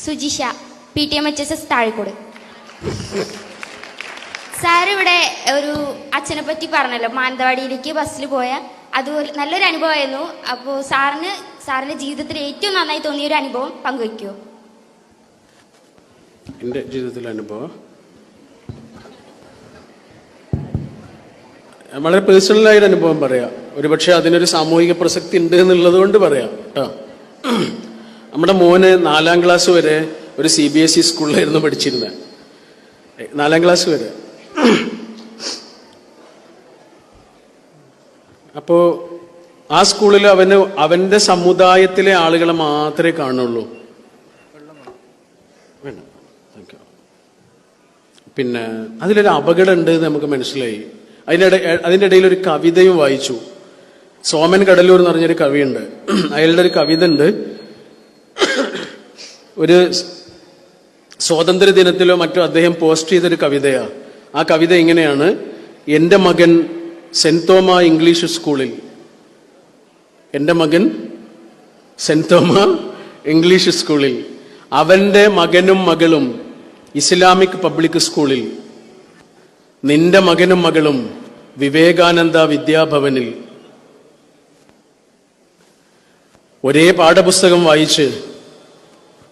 Sujisha, PTMHSS Thazhikode. Sir ഇവിടെ ഒരു അച്ഛനെ പറ്റി പറഞ്ഞല്ലോ, മാനന്തവാടിയിലേക്ക് ബസ്സിൽ പോയ അതുപോലെ നല്ലൊരു അനുഭവമായിരുന്നു. അപ്പോൾ സാറിന്റെ ജീവിതത്തിൽ ഏറ്റവും നന്നായി തോന്നിയ ഒരു അനുഭവം പങ്കുവയ്ക്കുമോ? എൻ്റെ ജീവിതത്തിലെ അനുഭവം വളരെ പേഴ്സണലായൊരു അനുഭവം പറയാം. ഒരുപക്ഷെ അതിനൊരു സാമൂഹിക പ്രസക്തി ഉണ്ട് എന്നുള്ളത് കൊണ്ട് പറയാം കേട്ടോ. നമ്മുടെ മോന് 4ാം ക്ലാസ് വരെ ഒരു CBSE സ്കൂളിലായിരുന്നു പഠിച്ചിരുന്നത്. 4ാം ക്ലാസ് വരെ. അപ്പോൾ ആ സ്കൂളിൽ അവൻ്റെ സമുദായത്തിലെ ആളുകളെ മാത്രമേ കാണുള്ളൂ. പിന്നെ അതിലൊരു അപകടം ഉണ്ട് എന്ന് നമുക്ക് മനസ്സിലായി. അതിൻ്റെ ഇടയിൽ ഒരു കവിതയും വായിച്ചു. സോമൻ കടലൂർ എന്ന് പറഞ്ഞൊരു കവിയുണ്ട്. അയാളുടെ ഒരു കവിത ഉണ്ട്. ഒരു സ്വാതന്ത്ര്യ ദിനത്തിലോ മറ്റോ അദ്ദേഹം പോസ്റ്റ് ചെയ്തൊരു കവിതയാ. ആ കവിത ഇങ്ങനെയാണ്: എൻ്റെ മകൻ സെന്റ് തോമ ഇംഗ്ലീഷ് സ്കൂളിൽ, എൻ്റെ മകൻ സെന്റ് തോമ ഇംഗ്ലീഷ് സ്കൂളിൽ, അവന്റെ മകനും മകളും ഇസ്ലാമിക് പബ്ലിക് സ്കൂളിൽ, നിന്റെ മകനും മകളും വിവേകാനന്ദ വിദ്യാഭവനിൽ. ഒരേ പാഠപുസ്തകം വായിച്ച്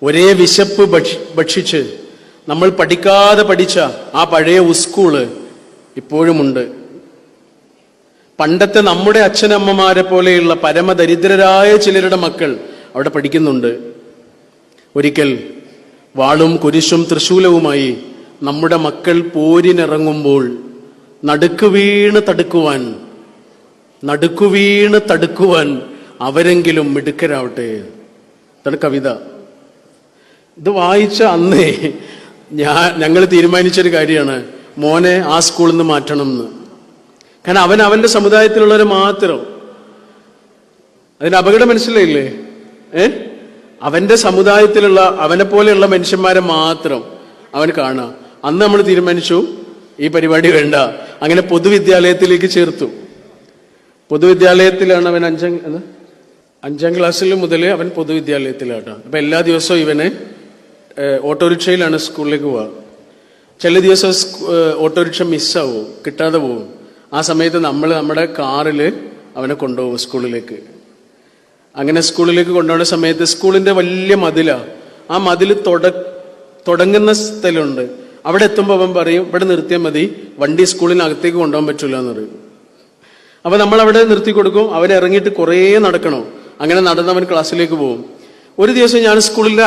ഒരേ വിശപ്പ് ഭക്ഷിച്ച് നമ്മൾ പഠിക്കാതെ പഠിച്ച ആ പഴയ സ്കൂള് ഇപ്പോഴുമുണ്ട്. പണ്ടത്തെ നമ്മുടെ അച്ഛനമ്മമാരെ പോലെയുള്ള പരമദരിദ്രരായ ചിലരുടെ മക്കൾ അവിടെ പഠിക്കുന്നുണ്ട്. ഒരിക്കൽ വാളും കുരിശും തൃശൂലവുമായി നമ്മുടെ മക്കൾ പോരിനിറങ്ങുമ്പോൾ നടുക്കുവീണ് തടുക്കുവാൻ അവരെങ്കിലും മിടുക്കരാവട്ടെ. ഇതാണ് കവിത. ഇത് വായിച്ച അന്നേ ഞങ്ങൾ തീരുമാനിച്ചൊരു കാര്യമാണ്, മോനെ ആ സ്കൂളിൽ നിന്ന് മാറ്റണം എന്ന്. കാരണം അവന്റെ സമുദായത്തിലുള്ളവരെ മാത്രം. അതിന് അപകടം മനസ്സിലായില്ലേ? അവന്റെ സമുദായത്തിലുള്ള അവനെ പോലെയുള്ള മനുഷ്യന്മാരെ മാത്രം അവൻ കാണാം. അന്ന് നമ്മൾ തീരുമാനിച്ചു ഈ പരിപാടി വേണ്ട. അങ്ങനെ പൊതുവിദ്യാലയത്തിലേക്ക് ചേർത്തു. പൊതുവിദ്യാലയത്തിലാണ് അവൻ 5ാം ക്ലാസ്സിൽ മുതൽ അവൻ പൊതുവിദ്യാലയത്തിലാട്ടോ. അപ്പൊ എല്ലാ ദിവസവും ഇവന് ഓട്ടോറിക്ഷയിലാണ് സ്കൂളിലേക്ക് പോവുക. ചില ദിവസം ഓട്ടോറിക്ഷ മിസ്സാവും, കിട്ടാതെ പോവും. ആ സമയത്ത് നമ്മൾ നമ്മുടെ കാറിൽ അവനെ കൊണ്ടുപോകും സ്കൂളിലേക്ക്. അങ്ങനെ സ്കൂളിലേക്ക് കൊണ്ടുപോകുന്ന സമയത്ത് സ്കൂളിന്റെ വലിയ മതിലാ. ആ മതിൽ തുടങ്ങുന്ന സ്ഥലമുണ്ട്. അവിടെ എത്തുമ്പോൾ അവൻ പറയും, ഇവിടെ നിർത്തിയാൽ മതി, വണ്ടി സ്കൂളിനകത്തേക്ക് കൊണ്ടുപോകാൻ പറ്റില്ല എന്ന് പറയും. അപ്പൊ നമ്മൾ അവിടെ നിർത്തി കൊടുക്കും. അവൻ ഇറങ്ങിയിട്ട് കുറേ നടക്കണം. അങ്ങനെ നടന്നവൻ ക്ലാസ്സിലേക്ക് പോകും. ഒരു ദിവസം ഞാൻ സ്കൂളിന്റെ